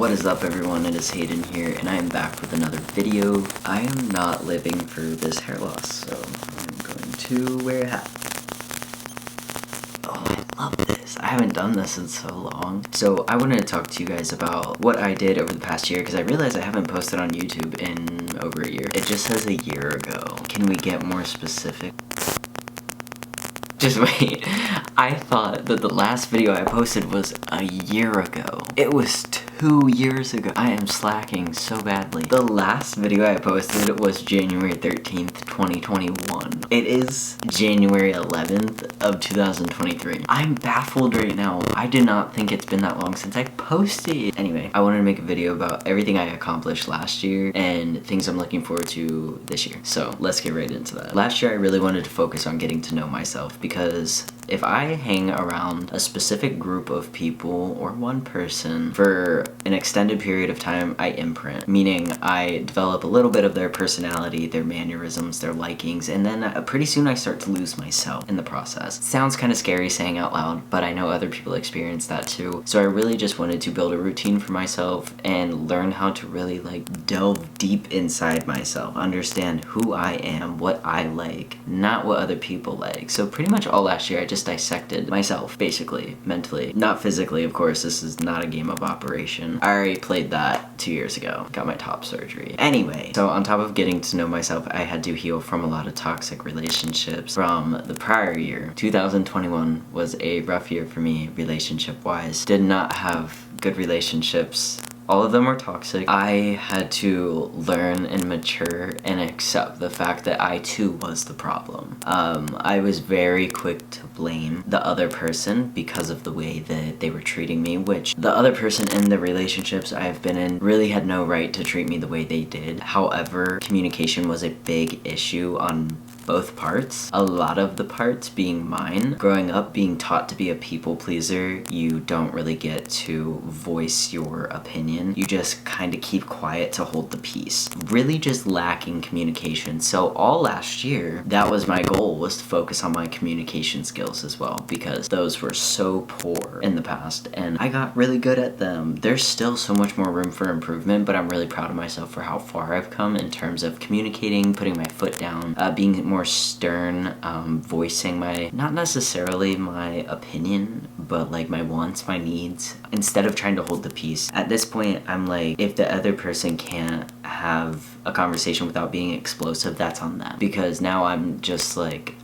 What is up, everyone? It is Hayden here, and I am back with another video. I am not living through this hair loss, so I'm going to wear a hat. Oh, I love this. I haven't done this in so long. So I wanted to talk to you guys about what I did over the past year, because I realized I haven't posted on YouTube in over a year. It just says a year ago. Can we get more specific? Just wait. I thought that the last video I posted was a year ago. It was 2 years ago. I am slacking so badly. The last video I posted was January 13th, 2021. It is January 11th of 2023. I'm baffled right now. I did not think it's been that long since I posted. Anyway, I wanted to make a video about everything I accomplished last year and things I'm looking forward to this year. So let's get right into that. Last year I really wanted to focus on getting to know myself, because if I hang around a specific group of people or one person for an extended period of time, I imprint, meaning I develop a little bit of their personality, their mannerisms, their likings, and then pretty soon I start to lose myself in the process. It sounds kind of scary saying out loud, but I know other people experience that too. So I really just wanted to build a routine for myself and learn how to really delve deep inside myself, understand who I am, what I like, not what other people like. So pretty much all last year I just dissected myself, basically, mentally. Not physically, of course. This is not a game of operation. I already played that 2 years ago. Got my top surgery. Anyway, so on top of getting to know myself, I had to heal from a lot of toxic relationships from the prior year. 2021 was a rough year for me, relationship-wise. Did not have good relationships. All of them were toxic. I had to learn and mature and accept the fact that I too was the problem. I was very quick to blame the other person because of the way that they were treating me, which the other person in the relationships I've been in really had no right to treat me the way they did. However, communication was a big issue on both parts. A lot of the parts being mine. Growing up being taught to be a people pleaser, you don't really get to voice your opinion. You just kind of keep quiet to hold the peace. Really just lacking communication. So all last year, that was my goal, was to focus on my communication skills as well, because those were so poor in the past and I got really good at them. There's still so much more room for improvement, but I'm really proud of myself for how far I've come in terms of communicating, putting my foot down, being more stern, voicing not necessarily my opinion, but my wants, my needs, instead of trying to hold the peace. At this point, I'm like, if the other person can't have a conversation without being explosive, that's on them. Because now I'm just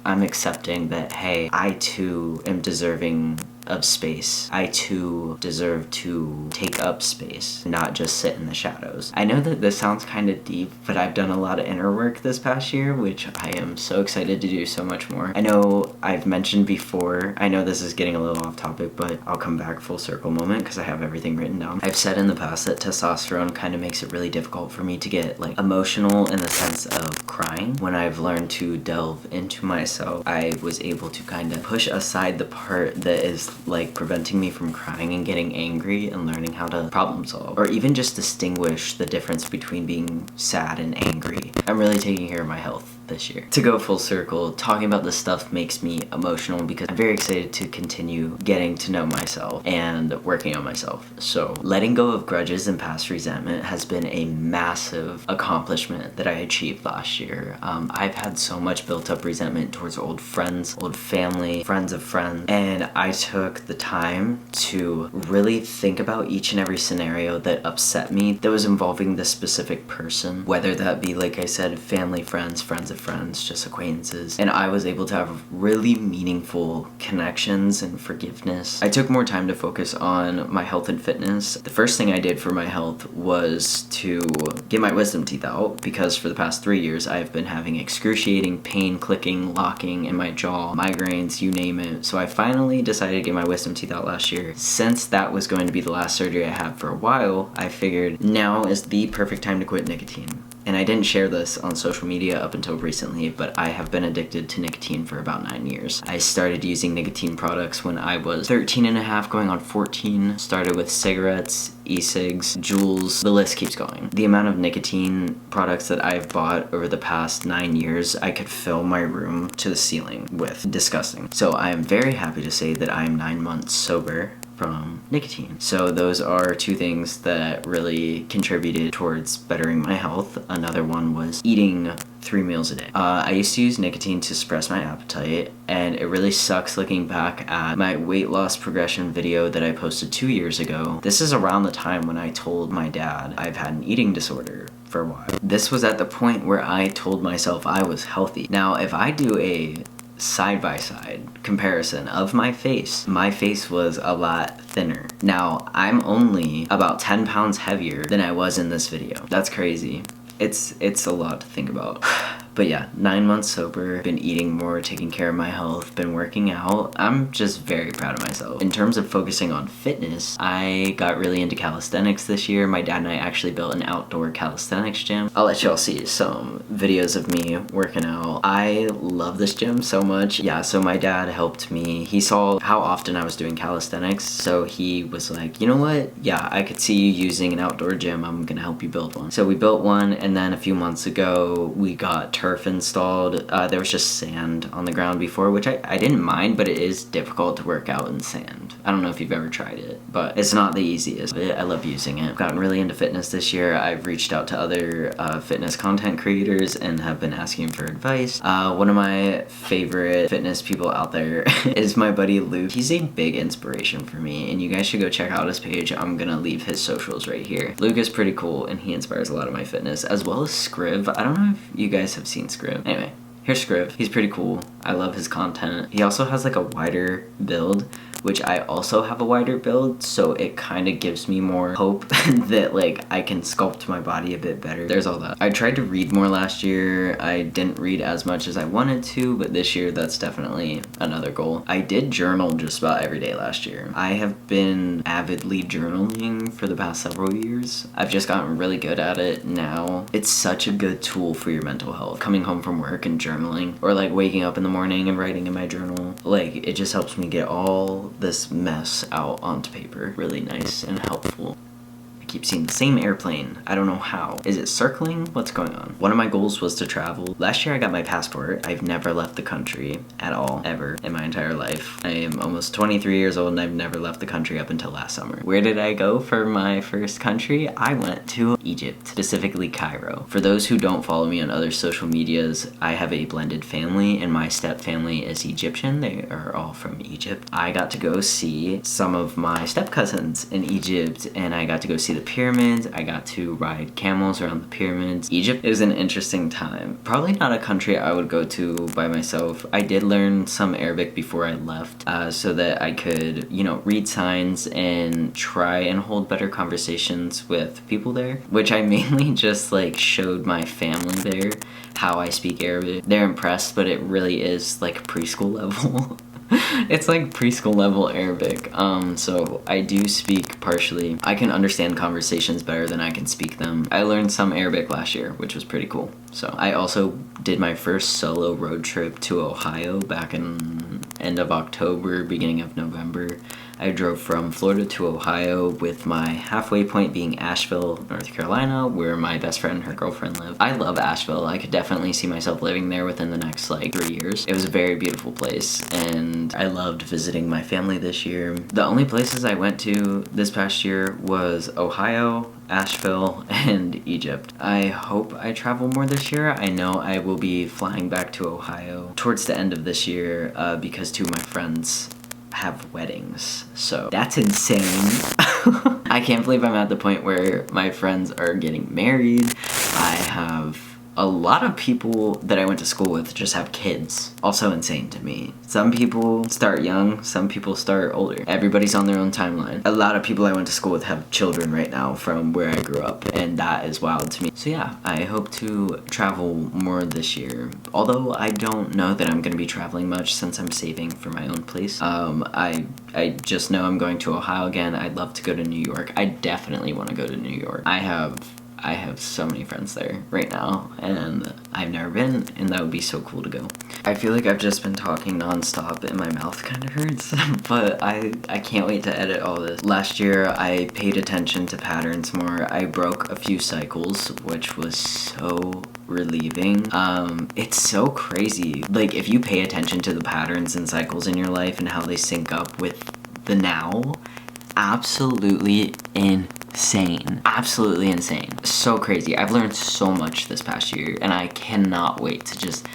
I'm accepting that, hey, I too am deserving of space. I too deserve to take up space, not just sit in the shadows. I know that this sounds kind of deep, but I've done a lot of inner work this past year, which I am so excited to do so much more. I know I've mentioned before, I know this is getting a little off topic, but I'll come back full circle moment because I have everything written down. I've said in the past that testosterone kind of makes it really difficult for me to get emotional in the sense of crying. When I've learned to delve into myself, I was able to kind of push aside the part that is preventing me from crying and getting angry, and learning how to problem solve, or even just distinguish the difference between being sad and angry. I'm really taking care of my health this year. To go full circle, talking about this stuff makes me emotional because I'm very excited to continue getting to know myself and working on myself. So letting go of grudges and past resentment has been a massive accomplishment that I achieved last year. I've had so much built up resentment towards old friends, old family, friends of friends, and I took the time to really think about each and every scenario that upset me that was involving this specific person, whether that be, like I said, family, friends, friends of friends, just acquaintances, and I was able to have really meaningful connections and forgiveness. I took more time to focus on my health and fitness. The first thing I did for my health was to get my wisdom teeth out, because for the past 3 years I've been having excruciating pain, clicking, locking in my jaw, migraines, you name it. So I finally decided to get my wisdom teeth out last year. Since that was going to be the last surgery I had for a while, I figured now is the perfect time to quit nicotine. And I didn't share this on social media up until recently, but I have been addicted to nicotine for about 9 years. I started using nicotine products when I was 13 and a half, going on 14. Started with cigarettes, e-cigs, Juuls, the list keeps going. The amount of nicotine products that I've bought over the past 9 years, I could fill my room to the ceiling with. Disgusting. So I am very happy to say that I am 9 months sober from nicotine. So those are two things that really contributed towards bettering my health. Another one was eating 3 meals a day. I used to use nicotine to suppress my appetite, and it really sucks looking back at my weight loss progression video that I posted 2 years ago. This is around the time when I told my dad I've had an eating disorder for a while. This was at the point where I told myself I was healthy. Now, if I do a side-by-side comparison of my face was a lot thinner. Now, I'm only about 10 pounds heavier than I was in this video. That's crazy. It's a lot to think about. But yeah, 9 months sober, been eating more, taking care of my health, been working out. I'm just very proud of myself. In terms of focusing on fitness, I got really into calisthenics this year. My dad and I actually built an outdoor calisthenics gym. I'll let y'all see some videos of me working out. I love this gym so much. Yeah, so my dad helped me. He saw how often I was doing calisthenics, so he was like, you know what? Yeah, I could see you using an outdoor gym. I'm gonna help you build one. So we built one, and then a few months ago, we got turf installed. There was just sand on the ground before, which I didn't mind, but it is difficult to work out in sand. I don't know if you've ever tried it, but it's not the easiest. But I love using it. I've gotten really into fitness this year. I've reached out to other fitness content creators and have been asking for advice. One of my favorite fitness people out there is my buddy Luke. He's a big inspiration for me, and you guys should go check out his page. I'm gonna leave his socials right here. Luke is pretty cool, and he inspires a lot of my fitness, as well as Scriv. I don't know if you guys have seen Scriv. Anyway, here's Scriv. He's pretty cool. I love his content. He also has like a wider build, which I also have a wider build, so it kind of gives me more hope that like I can sculpt my body a bit better. There's all that. I tried to read more last year. I didn't read as much as I wanted to, but this year that's definitely another goal. I did journal just about every day last year. I have been avidly journaling for the past several years. I've just gotten really good at it now. It's such a good tool for your mental health. Coming home from work and journaling, or like waking up in the morning and writing in my journal, like it just helps me get all this mess out onto paper. Really nice and helpful. I keep seeing the same airplane. I don't know how. Is it circling? What's going on? One of my goals was to travel. Last year I got my passport. I've never left the country at all, ever, in my entire life. I am almost 23 years old and I've never left the country up until last summer. Where did I go for my first country? I went to Egypt, specifically Cairo. For those who don't follow me on other social medias, I have a blended family and my step family is Egyptian. They are all from Egypt. I got to go see some of my step cousins in Egypt, and I got to go see the pyramids. I got to ride camels around the pyramids. Egypt is an interesting time. Probably not a country I would go to by myself. I did learn some Arabic before I left so that I could, you know, read signs and try and hold better conversations with people there, which I mainly just like showed my family there how I speak Arabic. They're impressed, but it really is like preschool level. It's like preschool level Arabic. So I do speak partially. I can understand conversations better than I can speak them. I learned some Arabic last year, which was pretty cool. So I also did my first solo road trip to Ohio back in end of October, beginning of November. I drove from Florida to Ohio, with my halfway point being Asheville, North Carolina, where my best friend and her girlfriend live. I love Asheville. I could definitely see myself living there within the next like 3 years. It was a very beautiful place, and I loved visiting my family this year. The only places I went to this past year was Ohio, Asheville, and Egypt. I hope I travel more this year. I know I will be flying back to Ohio towards the end of this year because two of my friends have weddings, so that's insane. I can't believe I'm at the point where my friends are getting married. I have a lot of people that I went to school with just have kids. Also insane to me. Some people start young, some people start older. Everybody's on their own timeline. A lot of people I went to school with have children right now from where I grew up, and that is wild to me. So yeah, I hope to travel more this year. Although I don't know that I'm gonna be traveling much since I'm saving for my own place. I just know I'm going to Ohio again. I'd love to go to New York. I definitely want to go to New York. I have so many friends there right now, and I've never been, and that would be so cool to go. I feel like I've just been talking nonstop and my mouth kind of hurts, but I can't wait to edit all this. Last year, I paid attention to patterns more. I broke a few cycles, which was so relieving. It's so crazy. Like, if you pay attention to the patterns and cycles in your life and how they sync up with the now, absolutely insane. Absolutely insane. So crazy. I've learned so much this past year, and I cannot wait to just...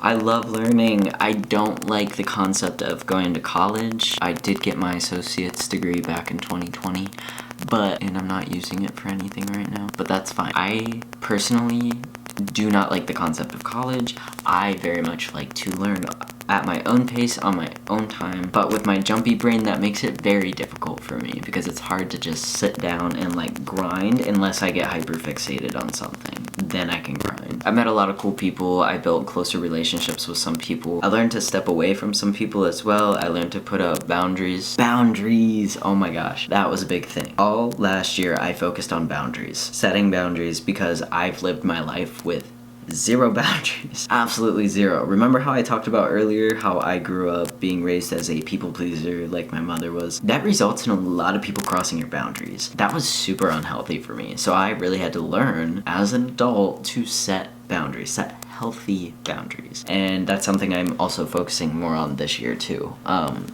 I love learning. I don't like the concept of going to college. I did get my associate's degree back in 2020, and I'm not using it for anything right now, but that's fine. I personally do not like the concept of college. I very much like to learn at my own pace, on my own time, but with my jumpy brain, that makes it very difficult for me because it's hard to just sit down and like grind unless I get hyper fixated on something. Then I can grind. I met a lot of cool people. I built closer relationships with some people. I learned to step away from some people as well. I learned to put up boundaries. Boundaries! Oh my gosh, that was a big thing. All last year, I focused on boundaries. Setting boundaries because I've lived my life with zero boundaries. Absolutely zero. Remember how I talked about earlier how I grew up being raised as a people pleaser like my mother was? That results in a lot of people crossing your boundaries. That was super unhealthy for me. So I really had to learn as an adult to set boundaries, set healthy boundaries. And that's something I'm also focusing more on this year too.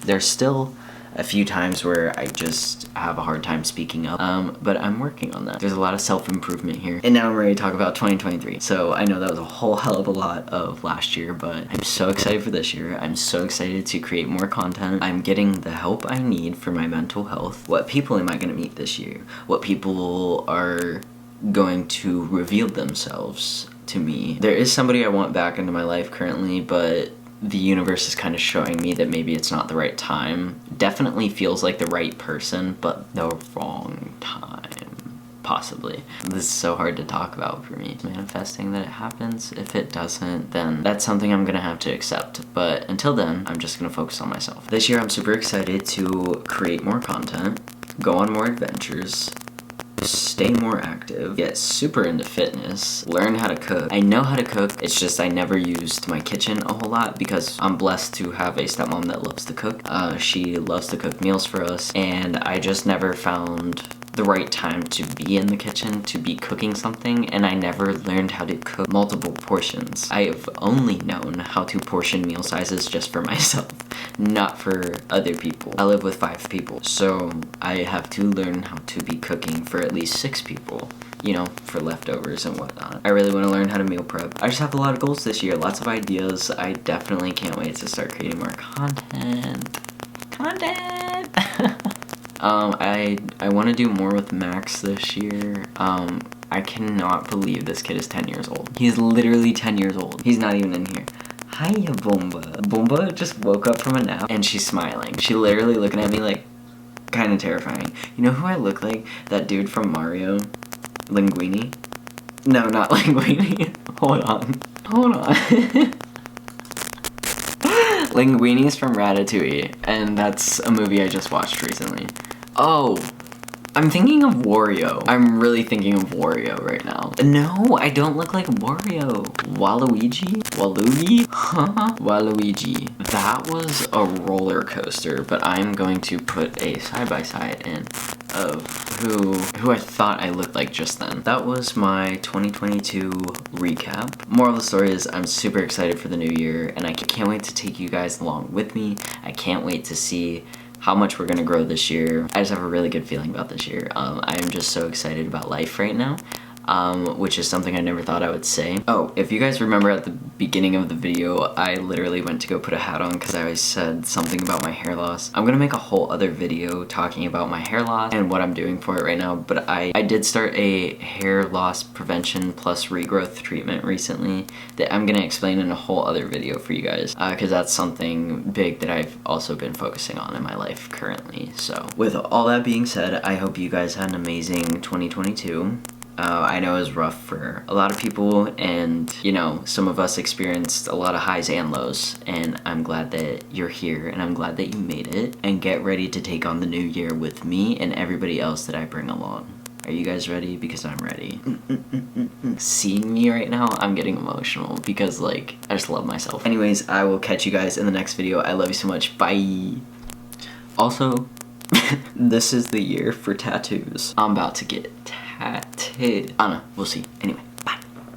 There's still a few times where I just have a hard time speaking up, but I'm working on that. There's a lot of self-improvement here. And now I'm ready to talk about 2023. So I know that was a whole hell of a lot of last year, but I'm so excited for this year. I'm so excited to create more content. I'm getting the help I need for my mental health. What people am I gonna meet this year? What people are going to reveal themselves to me? There is somebody I want back into my life currently, but the universe is kind of showing me that maybe it's not the right time. Definitely feels like the right person, but the wrong time, possibly. This is so hard to talk about for me. Manifesting that it happens. If it doesn't, then that's something I'm gonna have to accept. But until then, I'm just gonna focus on myself. This year, I'm super excited to create more content, go on more adventures, stay more active, get super into fitness, learn how to cook. I know how to cook, it's just I never used my kitchen a whole lot because I'm blessed to have a stepmom that loves to cook. She loves to cook meals for us, and I just never found the right time to be in the kitchen, to be cooking something, and I never learned how to cook multiple portions. I have only known how to portion meal sizes just for myself, not for other people. I live with 5 people, so I have to learn how to be cooking for at least 6 people, you know, for leftovers and whatnot. I really want to learn how to meal prep. I just have a lot of goals this year, lots of ideas. I definitely can't wait to start creating more content. I want to do more with Max this year. I cannot believe this kid is 10 years old. He's literally 10 years old. He's not even in here. Hiya, Bomba. Bomba just woke up from a nap and she's smiling. She literally looking at me like kind of terrifying. You know who I look like? That dude from Mario. Linguini? No, not Linguini. Hold on. Linguini's from Ratatouille, and that's a movie I just watched recently. Oh, I'm thinking of Wario. I'm really thinking of Wario right now. No, I don't look like Wario. Waluigi? Waluigi? Huh? Waluigi. That was a roller coaster, but I'm going to put a side-by-side in of who I thought I looked like just then. That was my 2022 recap. Moral of the story is I'm super excited for the new year, and I can't wait to take you guys along with me. I can't wait to see how much we're gonna grow this year. I just have a really good feeling about this year. I am just so excited about life right now, which is something I never thought I would say. Oh, if you guys remember at the beginning of the video, I literally went to go put a hat on because I always said something about my hair loss. I'm gonna make a whole other video talking about my hair loss and what I'm doing for it right now, but I did start a hair loss prevention plus regrowth treatment recently that I'm gonna explain in a whole other video for you guys, because that's something big that I've also been focusing on in my life currently. So with all that being said, I hope you guys had an amazing 2022. I know it was rough for a lot of people, and you know, some of us experienced a lot of highs and lows, and I'm glad that you're here and I'm glad that you made it, and get ready to take on the new year with me and everybody else that I bring along. Are you guys ready? Because I'm ready. Seeing me right now, I'm getting emotional because like, I just love myself. Anyways, I will catch you guys in the next video. I love you so much. Bye. Also, this is the year for tattoos. I'm about to get tattooed. I don't know, we'll see. Anyway.